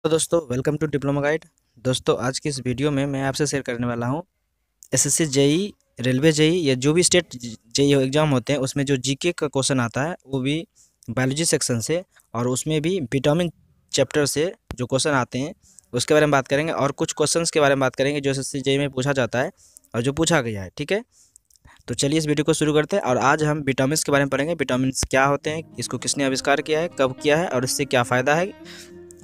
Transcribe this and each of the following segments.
तो दोस्तों welcome to diploma guide. दोस्तों आज की इस वीडियो में मैं आपसे शेयर करने वाला हूँ एसएससी जेई, रेलवे जेई या जो भी स्टेट जेई एग्ज़ाम होते हैं उसमें जो जीके का क्वेश्चन आता है वो भी बायोलॉजी सेक्शन से, और उसमें भी विटामिन चैप्टर से जो क्वेश्चन आते हैं उसके बारे में बात करेंगे, और कुछ क्वेश्चंस के बारे में बात करेंगे जो एसएससी जेई में पूछा जाता है और जो पूछा गया है। ठीक है, तो चलिए इस वीडियो को शुरू करते हैं। और आज हम विटामिन के बारे में पढ़ेंगे। विटामिन क्या होते हैं, इसको किसने आविष्कार किया है, कब किया है और इससे क्या फ़ायदा है,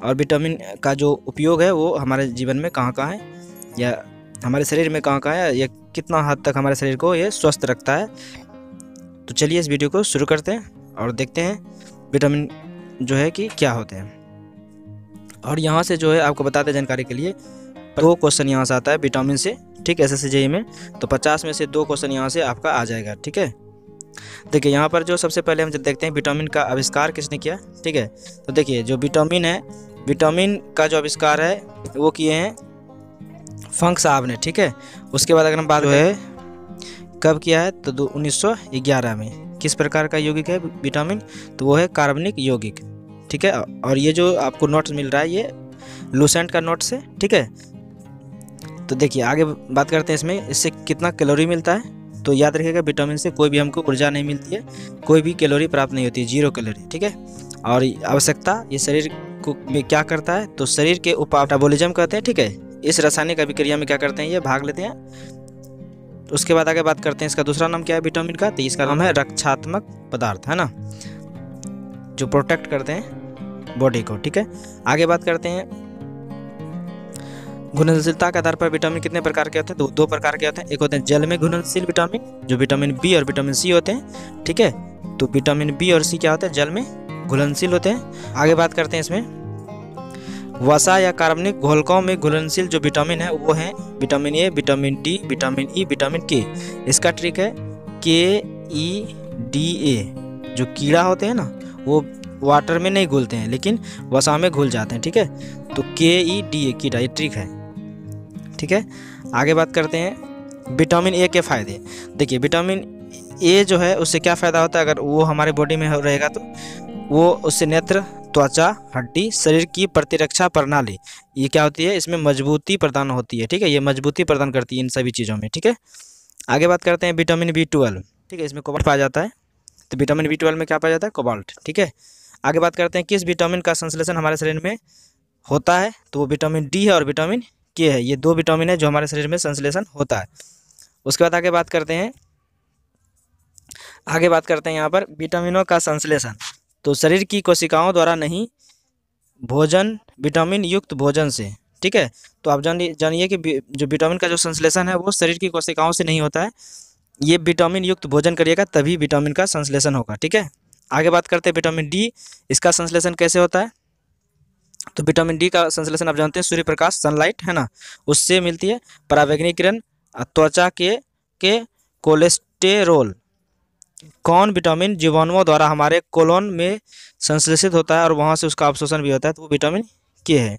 और विटामिन का जो उपयोग है वो हमारे जीवन में कहाँ कहाँ है या हमारे शरीर में कहाँ कहाँ है, या कितना हद तक हमारे शरीर को ये स्वस्थ रखता है। तो चलिए इस वीडियो को शुरू करते हैं और देखते हैं विटामिन जो है कि क्या होते हैं। और यहाँ से जो है आपको बताते हैं जानकारी के लिए, 2 क्वेश्चन यहाँ से आता है विटामिन से। ठीक है, एसएससी जेईई में तो 50 में से 2 क्वेश्चन यहाँ से आपका आ जाएगा। ठीक है, देखिए यहाँ पर जो सबसे पहले हम देखते हैं विटामिन का आविष्कार किसने किया। ठीक है, तो देखिए जो विटामिन है, विटामिन का जो आविष्कार है वो किए हैं फंक साहब ने। ठीक है, उसके बाद अगर हम बात है कब किया है तो 1911 में। किस प्रकार का यौगिक है विटामिन, तो वो है कार्बनिक यौगिक। ठीक है, और ये जो आपको नोट्स मिल रहा है ये लूसेंट का नोट्स है। ठीक है, तो देखिए आगे बात करते हैं इसमें इससे कितना कैलोरी मिलता है। तो याद रखिएगा विटामिन से कोई भी हमको ऊर्जा नहीं मिलती है, कोई भी कैलोरी प्राप्त नहीं होती है, 0 कैलोरी। ठीक है, और आवश्यकता ये शरीर को में क्या करता है, तो शरीर के मेटाबॉलिज्म कहते हैं। ठीक है, इस रासायनिक अभिक्रिया में क्या करते हैं, ये भाग लेते हैं। तो उसके बाद आगे बात करते हैं इसका दूसरा नाम क्या है विटामिन का, तो इसका नाम है रक्षात्मक पदार्थ, है ना, जो प्रोटेक्ट करते हैं बॉडी को। ठीक है, आगे बात करते हैं घुलनशीलता के आधार पर विटामिन कितने प्रकार के होते हैं, तो 2 प्रकार के होते हैं। एक होते हैं जल में घुलनशील विटामिन, जो विटामिन बी और विटामिन सी होते हैं। ठीक है, तो विटामिन बी और सी क्या होते हैं, जल में घुलनशील होते हैं। आगे बात करते हैं इसमें वसा या कार्बनिक घोलकों में घुलनशील जो विटामिन है वो है vitamin A, vitamin D, vitamin E, vitamin के। इसका ट्रिक है KEDA। जो कीड़ा होते हैं ना वो वाटर में नहीं घुलते हैं लेकिन वसा में घुल जाते हैं। ठीक है, तो KEDA कीड़ा, ये ट्रिक है। ठीक है, आगे बात करते हैं विटामिन ए के फायदे। देखिए विटामिन ए जो है उससे क्या फ़ायदा होता है, अगर वो हमारे बॉडी में रहेगा तो वो उससे नेत्र, त्वचा, हड्डी, शरीर की प्रतिरक्षा प्रणाली ये क्या होती है, इसमें मजबूती प्रदान होती है। ठीक है, ये मजबूती प्रदान करती है इन सभी चीज़ों में। ठीक है, आगे बात करते हैं विटामिन B12। ठीक है, इसमें कोबाल्ट पाया जाता है, तो विटामिन B12 में क्या पाया जाता है, कोबाल्ट। ठीक है, आगे बात करते हैं किस विटामिन का संश्लेषण हमारे शरीर में होता है, तो वो विटामिन डी है और विटामिन के है। ये 2 विटामिन है जो हमारे शरीर में संश्लेषण होता है। उसके बाद आगे बात करते हैं यहाँ पर विटामिनों का संश्लेषण। तो शरीर की कोशिकाओं द्वारा नहीं, भोजन, विटामिन युक्त भोजन से। ठीक है, तो आप जानिए कि जो विटामिन का जो संश्लेषण है वो शरीर की कोशिकाओं से नहीं होता है, ये विटामिन युक्त भोजन करिएगा तभी विटामिन का संश्लेषण होगा। ठीक है, आगे बात करते हैं विटामिन डी, इसका संश्लेषण कैसे होता है। तो विटामिन डी का संश्लेषण आप जानते हैं सूर्य प्रकाश, सनलाइट, है ना, उससे मिलती है। पराबैंगनी किरण, त्वचा के कोलेस्टेरोल। कौन विटामिन जीवाणुओं द्वारा हमारे कोलोन में संश्लेषित होता है और वहाँ से उसका अवशोषण भी होता है, तो वो विटामिन के है।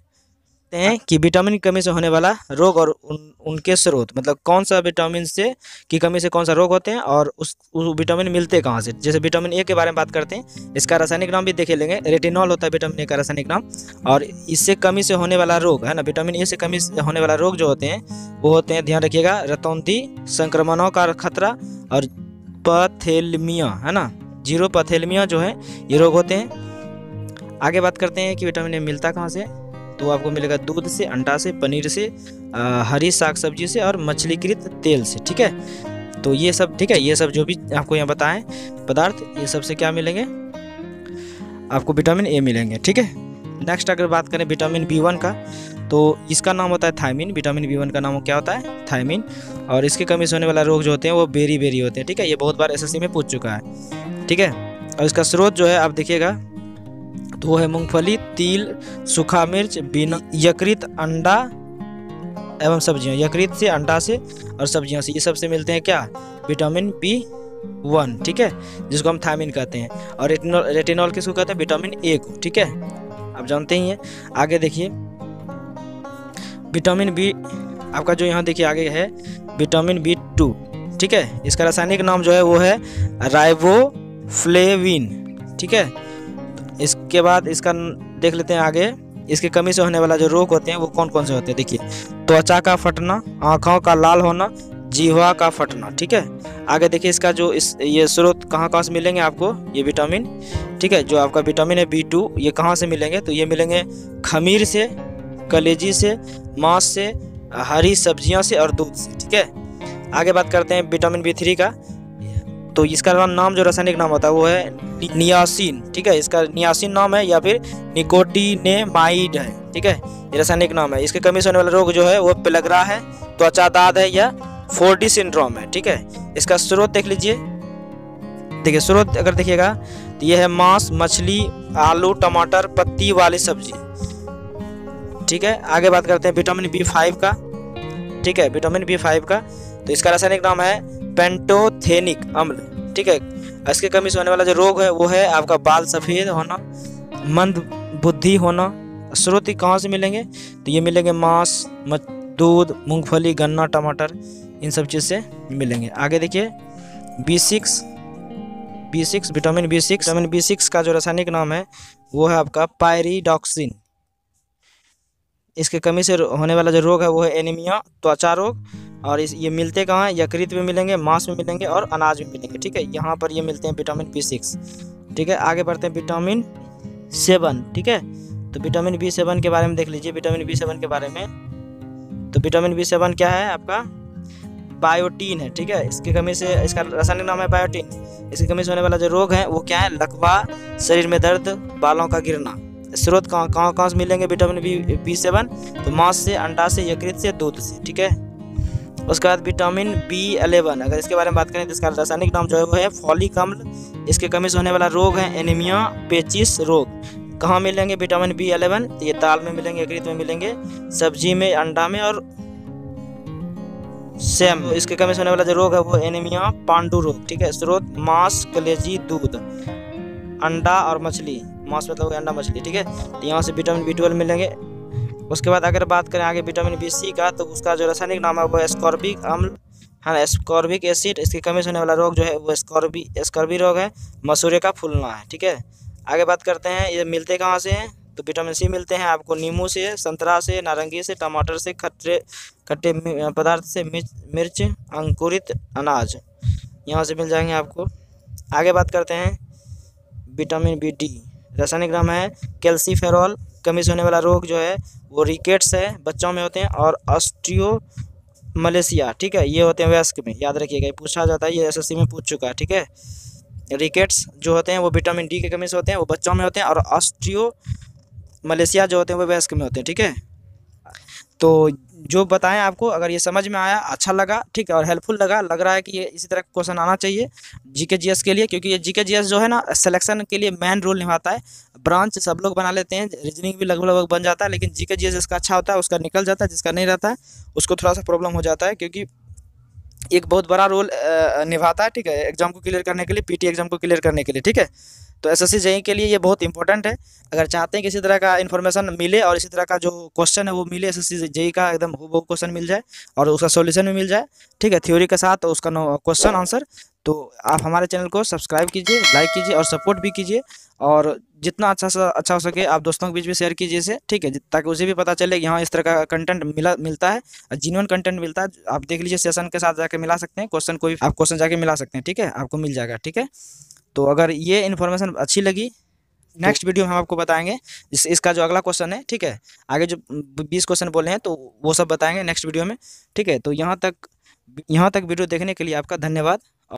हैं कि विटामिन की कमी से होने वाला रोग और उनके स्रोत, मतलब कौन सा विटामिन से की कमी से कौन सा रोग होते हैं और उस विटामिन मिलते कहाँ से। जैसे विटामिन ए के बारे में बात करते हैं, इसका रासायनिक नाम भी देखे लेंगे, रेटिनॉल होता है विटामिन ए का रासायनिक नाम। और इससे कमी से होने वाला रोग है ना, विटामिन ए से कमी से होने वाला रोग जो होते हैं वो होते हैं, ध्यान रखिएगा, रतौंधी संक्रमणों का खतरा और पैथेलमिया, है ना, जीरोपैथेलमिया जो है ये रोग होते हैं। आगे बात करते हैं कि विटामिन ए मिलता कहाँ से, तो आपको मिलेगा दूध से, अंडा से, पनीर से, हरी साग सब्जी से और मछलीकृत तेल से। ठीक है, तो ये सब, ठीक है, ये सब जो भी आपको यहाँ बताएं पदार्थ, ये सब से क्या मिलेंगे, आपको विटामिन ए मिलेंगे। ठीक है, नेक्स्ट अगर बात करें विटामिन B1 का, तो इसका नाम होता है थायमिन। विटामिन B1 का नाम क्या होता है, थायमिन। और इसकी कमी से होने वाला रोग जो होते हैं वो बेरी होते हैं। ठीक है, ये बहुत बार एसएससी में पूछ चुका है। ठीक है, और इसका स्रोत जो है आप देखिएगा तो वो है मूंगफली, तिल, सूखा मिर्च, बिना यकृत, अंडा एवं सब्जियां। यकृत से, अंडा से और सब्जियां से, ये सबसे मिलते हैं क्या, विटामिन B1। ठीक है, जिसको हम थायमिन कहते हैं। और रेटिनॉल किसको कहते हैं, विटामिन ए को। ठीक है, आप जानते ही हैं। आगे देखिए विटामिन बी आपका जो यहाँ देखिए आगे है विटामिन B2। ठीक है, इसका रासायनिक नाम जो है वो है राइबोफ्लेविन। ठीक है, इसके बाद इसका देख लेते हैं आगे, इसकी कमी से होने वाला जो रोग होते हैं वो कौन कौन से होते हैं? देखिए, त्वचा का फटना, आँखों का लाल होना, जीवा का फटना। ठीक है, आगे देखिए इसका जो ये स्रोत कहाँ से मिलेंगे आपको ये विटामिन। ठीक है, जो आपका विटामिन है B2 ये कहाँ से मिलेंगे? तो ये मिलेंगे खमीर से, कलेजी से, मांस से, हरी सब्जियां से और दूध से। ठीक है, आगे बात करते हैं विटामिन B3 का। तो इसका नाम जो रासायनिक नाम होता है वो है नियासिन। ठीक है, इसका नियासिन नाम है या फिर निकोटिनेमाइड है। ठीक है, ये रासायनिक नाम है। इसके कमी से होने वाला रोग जो है वो पेलग्रा है, त्वचा दाद है या 4D सिंड्रोम है। ठीक है, इसका स्रोत देख लीजिए। देखिए स्रोत अगर देखिएगा तो ये है मांस, मछली, आलू, टमाटर, पत्ती वाली सब्जी। ठीक है, आगे बात करते हैं विटामिन B5 का। ठीक है, विटामिन B5 का तो इसका रासायनिक नाम है पेंटोथेनिक अम्ल। ठीक है, इसके कमी से होने वाला जो रोग है वो है आपका बाल सफ़ेद होना, मंद बुद्धि होना। स्रोत कहाँ से मिलेंगे? तो ये मिलेंगे मांस, दूध, मूंगफली, गन्ना, टमाटर, इन सब चीज़ से मिलेंगे। आगे देखिए B6 विटामिन B6 का जो रासायनिक नाम है वो है आपका पायरिडॉक्सिन। इसके कमी से होने वाला जो रोग है वो है एनीमिया, त्वचा रोग। और ये मिलते कहाँ हैं? यकृत में मिलेंगे, मांस में मिलेंगे और अनाज में मिलेंगे। ठीक है, यहाँ पर ये मिलते हैं विटामिन B6। ठीक है, आगे बढ़ते हैं विटामिन 7। ठीक है, तो विटामिन B7 के बारे में देख लीजिए। विटामिन B7 के बारे में तो विटामिन B7 क्या है आपका? बायोटीन है। ठीक है, इसकी कमी से इसका रासायनिक नाम है बायोटीन। इसकी कमी से होने वाला जो रोग है वो क्या है? लकवा, शरीर में दर्द, बालों का गिरना। स्रोत कहाँ से मिलेंगे विटामिन B7? तो मांस से, अंडा से, यकृत से, दूध से। ठीक है, उसके बाद विटामिन B11 अगर इसके बारे में बात करें तो इसका रासायनिक नाम जो है वो है फॉलिक अम्ल। इसके कमी से होने वाला रोग है एनीमिया, पेचिस रोग। कहाँ मिलेंगे विटामिन B11? तो ये दाल में मिलेंगे, यकृत में मिलेंगे, सब्जी में, अंडा में और सेम। इसके कमी से होने वाला जो रोग है वो एनीमिया, पांडु रोग। ठीक है, स्रोत मांस, कलेजी, दूध, अंडा और मछली। मांस मतलब अंडा, मछली। ठीक है, तो यहाँ से विटामिन B12 मिलेंगे। उसके बाद अगर बात करें आगे विटामिन B6 का तो उसका जो रासायनिक नाम है वो एस्कॉर्बिक अम्ल है, एस्कॉर्बिक एसिड। इसकी कमी से होने वाला रोग जो है वो एस्कॉर्बी रोग है, मसूरे का फूलना है। ठीक है, आगे बात करते हैं ये मिलते कहाँ से हैं? तो विटामिन C मिलते हैं आपको नींबू से, संतरा से, नारंगी से, टमाटर से, खट्टे पदार्थ से, मिर्च, अंकुरित अनाज, यहाँ से मिल जाएंगे आपको। आगे बात करते हैं विटामिन B रासायनिक नाम है कैल्सीफेरॉल। कमी से होने वाला रोग जो है वो रिकेट्स है, बच्चों में होते हैं, और ऑस्टियोमलेशिया। ठीक है, ये होते हैं वयस्क में। याद रखिएगा, ये पूछा जाता है, ये SSC में पूछ चुका है। ठीक है, रिकेट्स जो होते हैं वो विटामिन D की कमी से होते हैं, वो बच्चों में होते हैं, और ऑस्टियोमलेशिया जो होते हैं वो वयस्क में होते हैं। ठीक है, तो जो बताएं आपको अगर ये समझ में आया, अच्छा लगा, ठीक है, और हेल्पफुल लग रहा है कि ये इसी तरह क्वेश्चन आना चाहिए GK GS के लिए, क्योंकि ये GK GS जो है ना सिलेक्शन के लिए मेन रोल निभाता है। ब्रांच सब लोग बना लेते हैं, रीजनिंग भी लगभग बन जाता है, लेकिन GK GS जिसका अच्छा होता है उसका निकल जाता है, जिसका नहीं रहता है उसको थोड़ा सा प्रॉब्लम हो जाता है, क्योंकि एक बहुत बड़ा रोल निभाता है। ठीक है, एग्जाम को क्लियर करने के लिए, PT एग्जाम को क्लियर करने के लिए। ठीक है, तो SSC JEE के लिए ये बहुत इंपॉर्टेंट है। अगर चाहते हैं कि इसी तरह का इन्फॉर्मेशन मिले और इसी तरह का जो क्वेश्चन है वो मिले, SSC JEE का एकदम वो क्वेश्चन मिल जाए और उसका सॉल्यूशन भी मिल जाए, ठीक है, थ्योरी के साथ, तो उसका क्वेश्चन आंसर, तो आप हमारे चैनल को सब्सक्राइब कीजिए, लाइक कीजिए और सपोर्ट भी कीजिए, और जितना अच्छा हो सके आप दोस्तों के बीच में शेयर कीजिए इसे, ठीक है, ताकि उसे भी पता चले कि हाँ इस तरह का कंटेंट मिलता है, जेन्युइन कंटेंट मिलता है। आप देख लीजिए, सेशन के साथ जाके मिला सकते हैं, क्वेश्चन कोई आप क्वेश्चन जाके मिला सकते हैं। ठीक है, आपको मिल जाएगा। ठीक है, तो अगर ये इन्फॉर्मेशन अच्छी लगी, नेक्स्ट वीडियो में हम आपको बताएंगे इसका जो अगला क्वेश्चन है। ठीक है, आगे जो 20 क्वेश्चन बोले हैं तो वो सब बताएंगे नेक्स्ट वीडियो में। ठीक है, तो यहाँ तक वीडियो देखने के लिए आपका धन्यवाद।